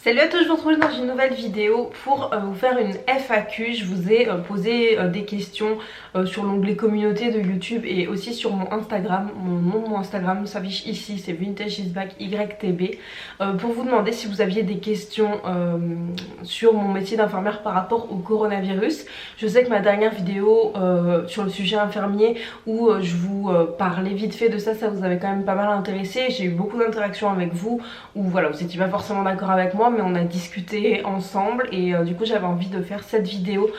Salut à tous, je vous retrouve dans une nouvelle vidéo pour vous faire une FAQ. Je vous ai posé des questions sur l'onglet communauté de YouTube et aussi sur mon Instagram. Mon nom de mon Instagram s'affiche ici, c'est vintageisbacytb, pour vous demander si vous aviez des questions sur mon métier d'infirmière par rapport au coronavirus. Je sais que ma dernière vidéo sur le sujet infirmier où je vous parlais vite fait de ça, ça vous avait quand même pas mal intéressé. J'ai eu beaucoup d'interactions avec vous où voilà, vous n'étiez pas forcément d'accord avec moi, mais on a discuté ensemble et du coup j'avais envie de faire cette vidéo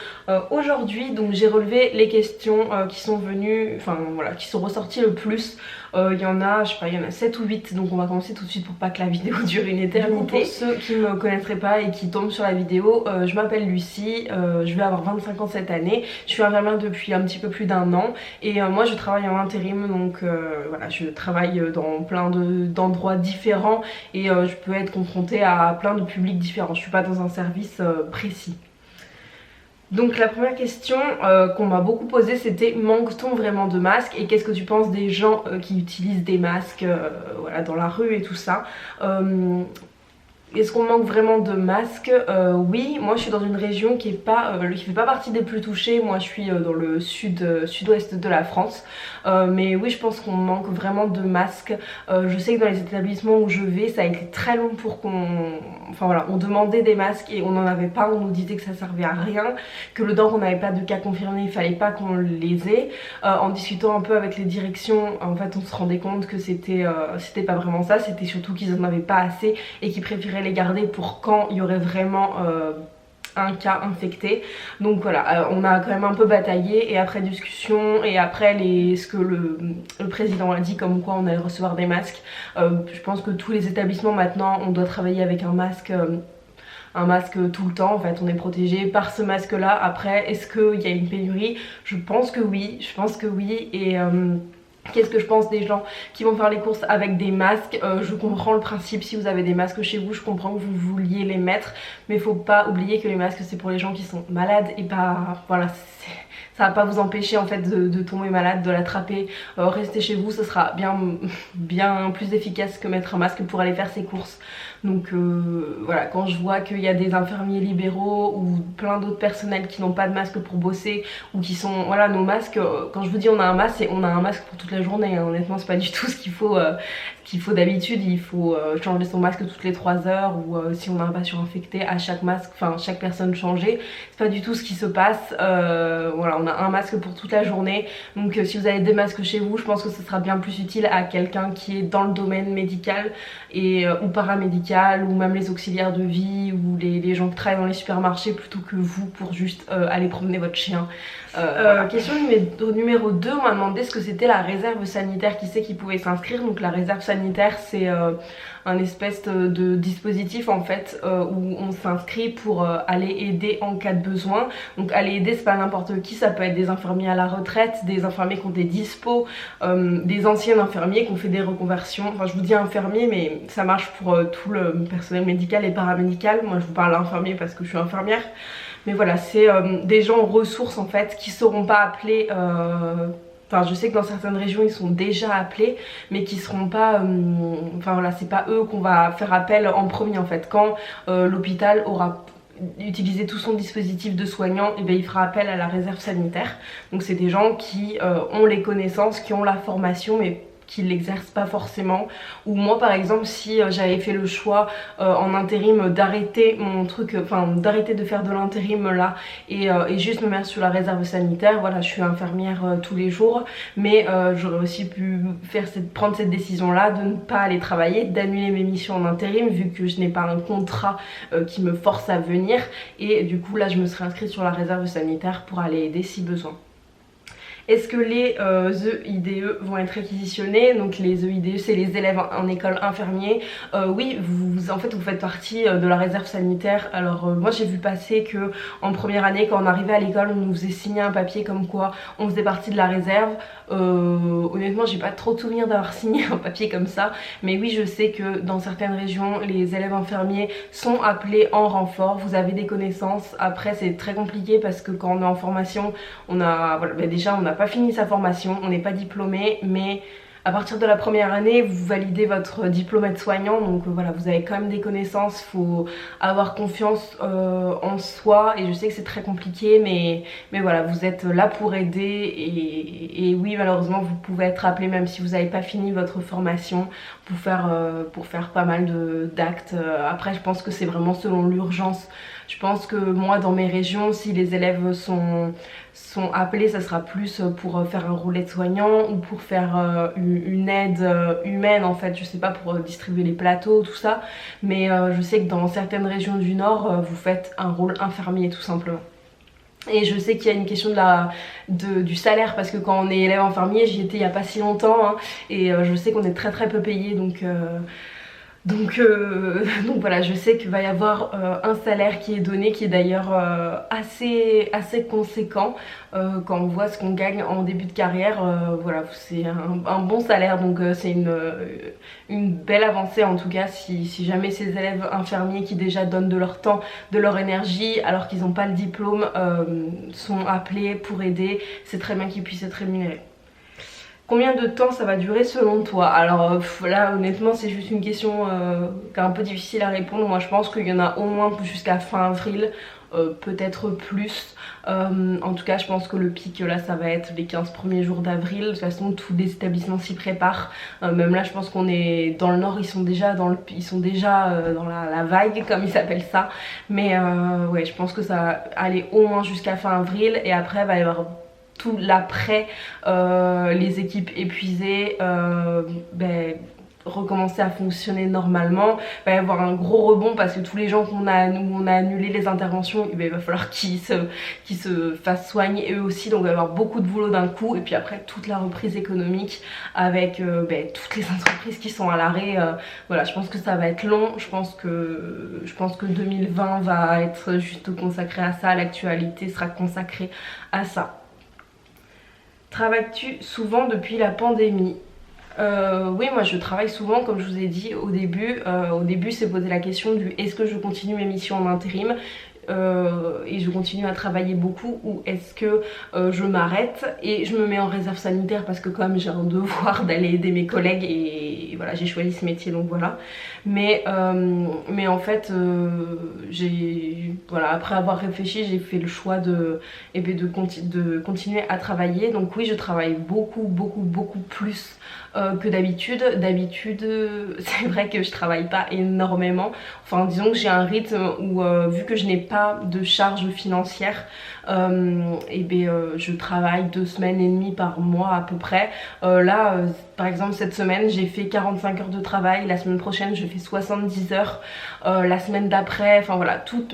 aujourd'hui. Donc j'ai relevé les questions qui sont venues, enfin voilà, qui sont ressorties le plus. Il y en a, je sais pas, il y en a 7 ou 8, donc on va commencer tout de suite pour pas que la vidéo dure une éternité. Pour ceux qui me connaîtraient pas et qui tombent sur la vidéo, je m'appelle Lucie, je vais avoir 25 ans cette année, je suis infirmière depuis un petit peu plus d'1 an et moi je travaille en intérim, donc voilà, je travaille dans plein d'endroits différents et je peux être confrontée à plein de publics différents, je suis pas dans un service précis. Donc la première question qu'on m'a beaucoup posée, c'était manque-t-on vraiment de masques et qu'est-ce que tu penses des gens qui utilisent des masques voilà, dans la rue et tout ça. Est-ce qu'on manque vraiment de masques? Oui, moi je suis dans une région qui fait pas partie des plus touchées. Moi je suis dans le sud-ouest de la France, mais oui, je pense qu'on manque vraiment de masques. Je sais que dans les établissements où je vais, ça a été très long pour enfin voilà, on demandait des masques et on n'en avait pas. On nous disait que ça servait à rien, que le temps qu'on n'avait pas de cas confirmés, il fallait pas qu'on les ait. En discutant un peu avec les directions, en fait on se rendait compte que c'était pas vraiment ça. C'était surtout qu'ils en avaient pas assez et qu'ils préféraient les garder pour quand il y aurait vraiment un cas infecté. Donc voilà, on a quand même un peu bataillé et après discussion et après ce que le président a dit comme quoi on allait recevoir des masques, je pense que tous les établissements maintenant on doit travailler avec un masque tout le temps. En fait on est protégé par ce masque là. Après est-ce qu'il y a une pénurie? Je pense que oui, et qu'est-ce que je pense des gens qui vont faire les courses avec des masques? Je comprends le principe, si vous avez des masques chez vous, je comprends que vous vouliez les mettre, mais faut pas oublier que les masques c'est pour les gens qui sont malades et pas, voilà, ça va pas vous empêcher en fait de tomber malade, de l'attraper. Restez chez vous, ce sera bien plus efficace que mettre un masque pour aller faire ses courses. Donc voilà, quand je vois qu'il y a des infirmiers libéraux ou plein d'autres personnels qui n'ont pas de masque pour bosser ou qui sont, voilà, nos masques, quand je vous dis on a un masque, c'est on a un masque pour toute la journée, hein. Honnêtement c'est pas du tout ce qu'il faut d'habitude. Il faut changer son masque toutes les 3 heures ou si on a un patient infecté à chaque masque, enfin chaque personne changer. C'est pas du tout ce qui se passe. Voilà, on a un masque pour toute la journée. Donc si vous avez des masques chez vous, je pense que ce sera bien plus utile à quelqu'un qui est dans le domaine médical et ou paramédical ou même les auxiliaires de vie ou les gens qui travaillent dans les supermarchés plutôt que vous pour juste aller promener votre chien. Voilà. Question numéro 2, on m'a demandé ce que c'était la réserve sanitaire, qui c'est qui pouvait s'inscrire. Donc la réserve sanitaire c'est un espèce de dispositif en fait où on s'inscrit pour aller aider en cas de besoin. Donc aller aider c'est pas n'importe qui, ça peut être des infirmiers à la retraite, des infirmiers qui ont des dispos, des anciens infirmiers qui ont fait des reconversions. Enfin je vous dis infirmier mais ça marche pour tout le personnel médical et paramédical. Moi je vous parle infirmier parce que je suis infirmière. Mais voilà, c'est des gens aux ressources en fait qui seront pas appelés. Enfin je sais que dans certaines régions ils sont déjà appelés mais qui seront pas, enfin voilà, c'est pas eux qu'on va faire appel en premier en fait. Quand l'hôpital aura utilisé tout son dispositif de soignants, et bien il fera appel à la réserve sanitaire. Donc c'est des gens qui ont les connaissances, qui ont la formation mais qui l'exercent pas forcément. Ou moi par exemple si j'avais fait le choix en intérim d'arrêter mon truc, enfin d'arrêter de faire de l'intérim là et juste me mettre sur la réserve sanitaire, voilà, je suis infirmière tous les jours, mais j'aurais aussi pu prendre cette décision là de ne pas aller travailler, d'annuler mes missions en intérim vu que je n'ai pas un contrat qui me force à venir, et du coup là je me serais inscrite sur la réserve sanitaire pour aller aider si besoin. Est-ce que les EIDE vont être réquisitionnés? Donc les EIDE c'est les élèves en école infirmier. Oui, en fait vous faites partie de la réserve sanitaire. Alors moi j'ai vu passer que en première année quand on arrivait à l'école on nous faisait signer un papier comme quoi on faisait partie de la réserve. Honnêtement j'ai pas trop de souvenirs d'avoir signé un papier comme ça, mais oui je sais que dans certaines régions les élèves infirmiers sont appelés en renfort. Vous avez des connaissances, après c'est très compliqué parce que quand on est en formation on a, voilà, déjà on n'a pas fini sa formation, on n'est pas diplômé, mais à partir de la première année vous validez votre diplôme aide-soignant, donc voilà, vous avez quand même des connaissances, faut avoir confiance en soi, et je sais que c'est très compliqué, mais voilà, vous êtes là pour aider, et oui, malheureusement vous pouvez être appelé même si vous n'avez pas fini votre formation pour faire pas mal d'actes. Après je pense que c'est vraiment selon l'urgence. Je pense que moi dans mes régions, si les élèves sont appelés, ça sera plus pour faire un rôle aide-soignant ou pour faire une aide humaine en fait, je sais pas, pour distribuer les plateaux, tout ça. Mais je sais que dans certaines régions du Nord, vous faites un rôle infirmier tout simplement. Et je sais qu'il y a une question du salaire, parce que quand on est élève infirmier, j'y étais il y a pas si longtemps, hein, et je sais qu'on est très peu payé, donc voilà, je sais qu'il va y avoir un salaire qui est donné, qui est d'ailleurs assez conséquent quand on voit ce qu'on gagne en début de carrière. Voilà, c'est un bon salaire, donc c'est une belle avancée en tout cas si jamais ces élèves infirmiers qui déjà donnent de leur temps, de leur énergie alors qu'ils n'ont pas le diplôme sont appelés pour aider, c'est très bien qu'ils puissent être rémunérés. Combien de temps ça va durer selon toi? Alors là honnêtement c'est juste une question qui est un peu difficile à répondre. Moi je pense qu'il y en a au moins jusqu'à fin avril, peut-être plus. En tout cas je pense que le pic là ça va être les 15 premiers jours d'avril. De toute façon tous les établissements s'y préparent. Même là je pense qu'on est dans le nord, ils sont déjà dans la vague comme ils s'appellent ça. Mais ouais, je pense que ça va aller au moins jusqu'à fin avril, et après il va y avoir tout l'après, les équipes épuisées, recommencer à fonctionner normalement. Il va y avoir un gros rebond parce que tous les gens où on a annulé les interventions, il va falloir qu'ils se fassent soigner eux aussi, donc il va y avoir beaucoup de boulot d'un coup, et puis après toute la reprise économique avec toutes les entreprises qui sont à l'arrêt. Voilà, je pense que ça va être long, je pense que 2020 va être juste consacré à ça, l'actualité sera consacrée à ça. Travailles-tu souvent depuis la pandémie? Oui, moi je travaille souvent, comme je vous ai dit au début. Au début c'est posé la question du est-ce que je continue mes missions en intérim et je continue à travailler beaucoup, ou est-ce que je m'arrête et je me mets en réserve sanitaire parce que quand même j'ai un devoir d'aller aider mes collègues, et voilà, j'ai choisi ce métier donc voilà. Mais en fait voilà, après avoir réfléchi, j'ai fait le choix de continuer à travailler. Donc oui, je travaille beaucoup plus que d'habitude. D'habitude c'est vrai que je travaille pas énormément, enfin disons que j'ai un rythme où vu que je n'ai pas de charge financière, je travaille 2 semaines et demie par mois à peu près. Là par exemple cette semaine j'ai fait 45 heures de travail, la semaine prochaine je fais 70 heures, la semaine d'après, enfin voilà, tout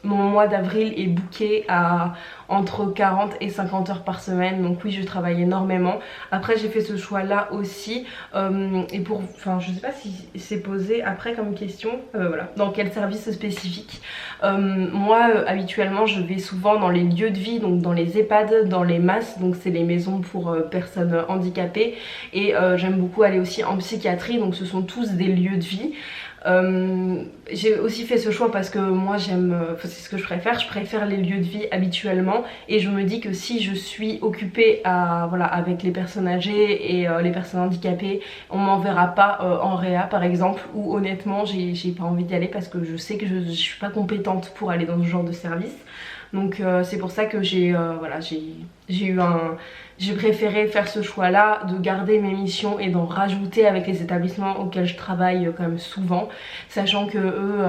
mon mois d'avril est booké à entre 40 et 50 heures par semaine. Donc oui, je travaille énormément. Après j'ai fait ce choix là aussi, je sais pas si c'est posé après comme question, voilà, dans quel service spécifique. Moi habituellement je vais souvent dans les lieux de vie, donc dans les EHPAD, dans les MAS, donc c'est les maisons pour personnes handicapées, et j'aime beaucoup aller aussi en psychiatrie, donc ce sont tous des lieux de vie. J'ai aussi fait ce choix parce que moi j'aime, c'est ce que je préfère les lieux de vie habituellement, et je me dis que si je suis occupée avec les personnes âgées et les personnes handicapées, on m'enverra pas en réa par exemple, ou honnêtement j'ai pas envie d'y aller parce que je sais que je suis pas compétente pour aller dans ce genre de service. Donc c'est pour ça que j'ai préféré faire ce choix là, de garder mes missions et d'en rajouter avec les établissements auxquels je travaille quand même souvent, sachant que eux,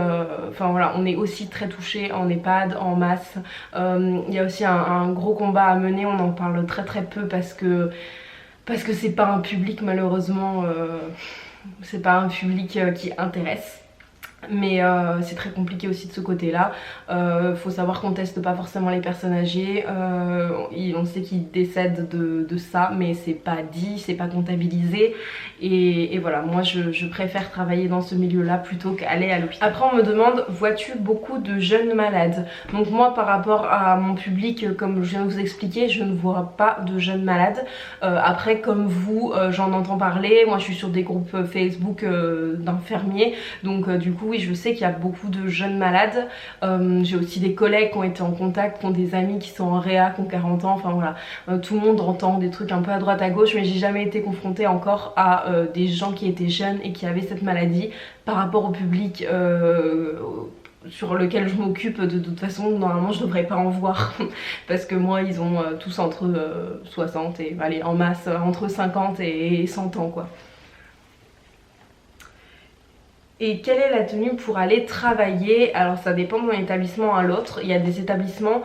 on est aussi très touchés en EHPAD, en masse. Il y a aussi un gros combat à mener, on en parle très peu parce que c'est pas un public, malheureusement, c'est pas un public qui intéresse. Mais c'est très compliqué aussi de ce côté là. Faut savoir qu'on teste pas forcément les personnes âgées, on sait qu'ils décèdent de ça, mais c'est pas dit, c'est pas comptabilisé, et voilà, moi je préfère travailler dans ce milieu là plutôt qu'aller à l'hôpital. Après on me demande, vois-tu beaucoup de jeunes malades? Donc moi par rapport à mon public, comme je viens de vous expliquer, je ne vois pas de jeunes malades. Après comme vous, j'en entends parler, moi je suis sur des groupes Facebook d'infirmiers, donc du coup oui, je sais qu'il y a beaucoup de jeunes malades. J'ai aussi des collègues qui ont été en contact, qui ont des amis qui sont en réa, qui ont 40 ans, enfin voilà. Tout le monde entend des trucs un peu à droite à gauche, mais j'ai jamais été confrontée encore à des gens qui étaient jeunes et qui avaient cette maladie par rapport au public sur lequel je m'occupe. De toute façon normalement je devrais pas en voir parce que moi ils ont tous entre 60 et allez en masse entre 50 et 100 ans quoi. Et quelle est la tenue pour aller travailler? Alors ça dépend d'un établissement à l'autre. Il y a des établissements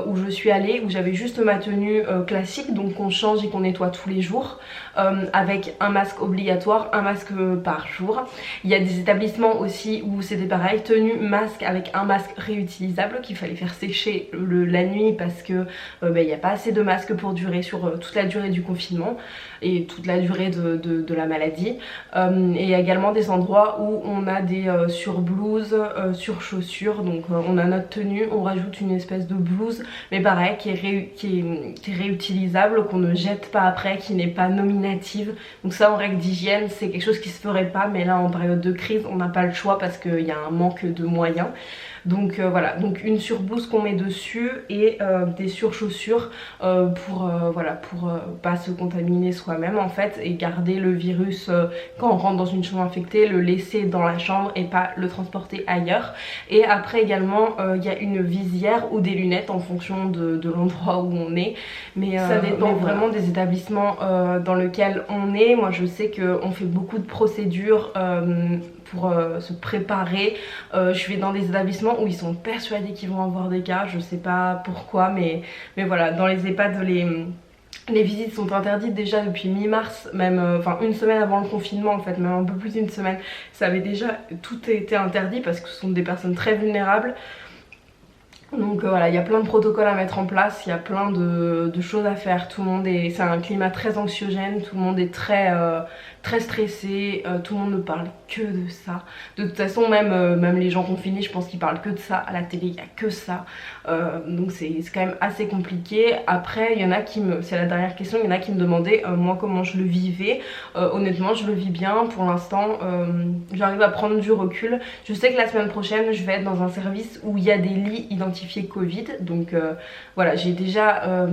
où je suis allée où j'avais juste ma tenue classique, donc qu'on change et qu'on nettoie tous les jours, avec un masque obligatoire, un masque par jour. Il y a des établissements aussi où c'était pareil, tenue masque avec un masque réutilisable qu'il fallait faire sécher la nuit parce que il n'y a pas assez de masques pour durer sur toute la durée du confinement et toute la durée de la maladie. Et il y a également des endroits où on a des surblouses, surchaussures, donc on a notre tenue, on rajoute une espèce de blouse, mais pareil qui est réutilisable, qu'on ne jette pas après, qui n'est pas nominative. Donc ça en règle d'hygiène c'est quelque chose qui se ferait pas, mais là en période de crise on n'a pas le choix parce qu'il y a un manque de moyens. Donc voilà, donc une surblouse qu'on met dessus et des surchaussures voilà, pour pas se contaminer soi-même en fait et garder le virus quand on rentre dans une chambre infectée, le laisser dans la chambre et pas le transporter ailleurs. Et après également il y a une visière ou des lunettes en fonction de l'endroit où on est, mais ça dépend vraiment des établissements dans lesquels on est. Moi je sais qu'on fait beaucoup de procédures pour se préparer. Je vais dans des établissements où ils sont persuadés qu'ils vont avoir des cas, je sais pas pourquoi, mais voilà, dans les EHPAD les visites sont interdites déjà depuis mi-mars, même enfin une semaine avant le confinement en fait, même un peu plus d'une semaine, ça avait déjà tout été interdit parce que ce sont des personnes très vulnérables. Donc voilà, il y a plein de protocoles à mettre en place, il y a plein de choses à faire, tout le monde est, c'est un climat très anxiogène, tout le monde est très stressé, tout le monde ne parle que de ça. De toute façon même les gens confinés je pense qu'ils parlent que de ça, à la télé il n'y a que ça, donc c'est quand même assez compliqué. Après il y en a qui me, c'est la dernière question, il y en a qui me demandaient moi comment je le vivais. Honnêtement je le vis bien pour l'instant, j'arrive à prendre du recul. Je sais que la semaine prochaine je vais être dans un service où il y a des lits identifiés Covid, donc voilà, j'ai déjà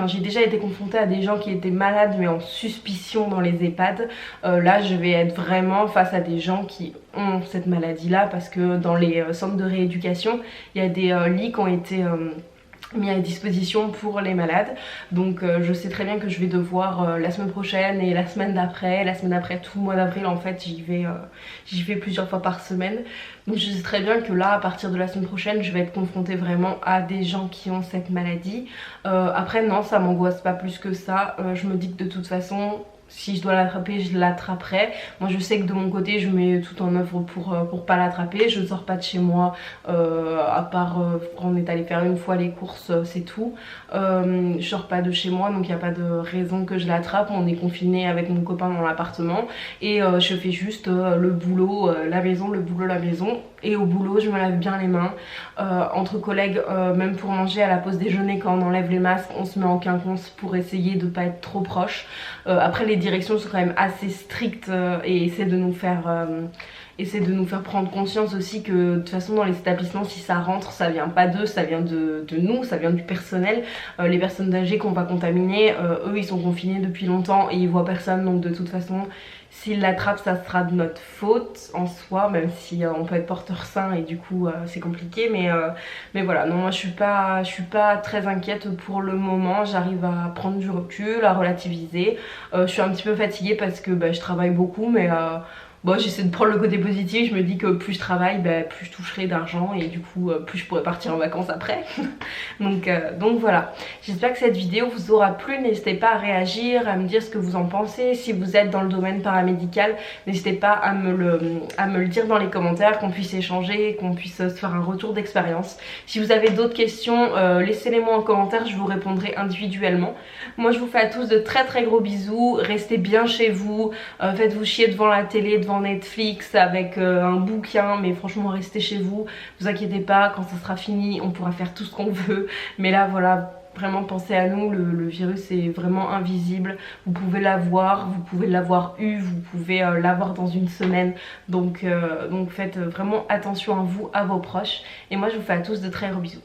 j'ai déjà été confrontée à des gens qui étaient malades mais en suspicion dans les EHPAD. Là je vais être vraiment face à des gens qui ont cette maladie là parce que dans les centres de rééducation il y a des lits qui ont été mis à disposition pour les malades. Donc je sais très bien que je vais devoir la semaine prochaine et la semaine d'après, tout le mois d'avril en fait j'y vais plusieurs fois par semaine. Donc je sais très bien que là à partir de la semaine prochaine je vais être confrontée vraiment à des gens qui ont cette maladie. Après non, ça m'angoisse pas plus que ça. Je me dis que de toute façon si je dois l'attraper je l'attraperai. Moi je sais que de mon côté je mets tout en œuvre pour pas l'attraper. Je ne sors pas de chez moi à part on est allé faire une fois les courses, c'est tout. Je sors pas de chez moi donc il n'y a pas de raison que je l'attrape. On est confiné avec mon copain dans l'appartement et je fais juste le boulot, la maison, le boulot, la maison. Et au boulot je me lave bien les mains, entre collègues, même pour manger à la pause déjeuner quand on enlève les masques on se met en quinconce pour essayer de pas être trop proche. Après les directions sont quand même assez strictes et essaient de nous faire prendre conscience aussi que de toute façon dans les établissements si ça rentre ça vient pas d'eux, ça vient de nous, ça vient du personnel. Les personnes âgées qu'on va contaminer, eux ils sont confinés depuis longtemps et ils voient personne, donc de toute façon s'ils l'attrapent ça sera de notre faute en soi, même si on peut être porteur sain et du coup c'est compliqué, mais voilà, non moi je suis pas très inquiète pour le moment. J'arrive à prendre du recul, à relativiser. Je suis un petit peu fatiguée parce que je travaille beaucoup, mais bon, j'essaie de prendre le côté positif, je me dis que plus je travaille, plus je toucherai d'argent et du coup plus je pourrai partir en vacances après. donc voilà, j'espère que cette vidéo vous aura plu. N'hésitez pas à réagir, à me dire ce que vous en pensez. Si vous êtes dans le domaine paramédical, n'hésitez pas à me le dire dans les commentaires, qu'on puisse échanger, qu'on puisse se faire un retour d'expérience. Si vous avez d'autres questions, laissez-les-moi en commentaire, je vous répondrai individuellement. Moi je vous fais à tous de très gros bisous, restez bien chez vous, faites-vous chier devant la télé, devant Netflix avec un bouquin, mais franchement restez chez vous, vous inquiétez pas, quand ça sera fini on pourra faire tout ce qu'on veut, mais là voilà, vraiment pensez à nous, le virus est vraiment invisible, vous pouvez l'avoir, vous pouvez l'avoir eu, vous pouvez l'avoir dans une semaine, donc faites vraiment attention à vous, à vos proches, et moi je vous fais à tous de très gros bisous.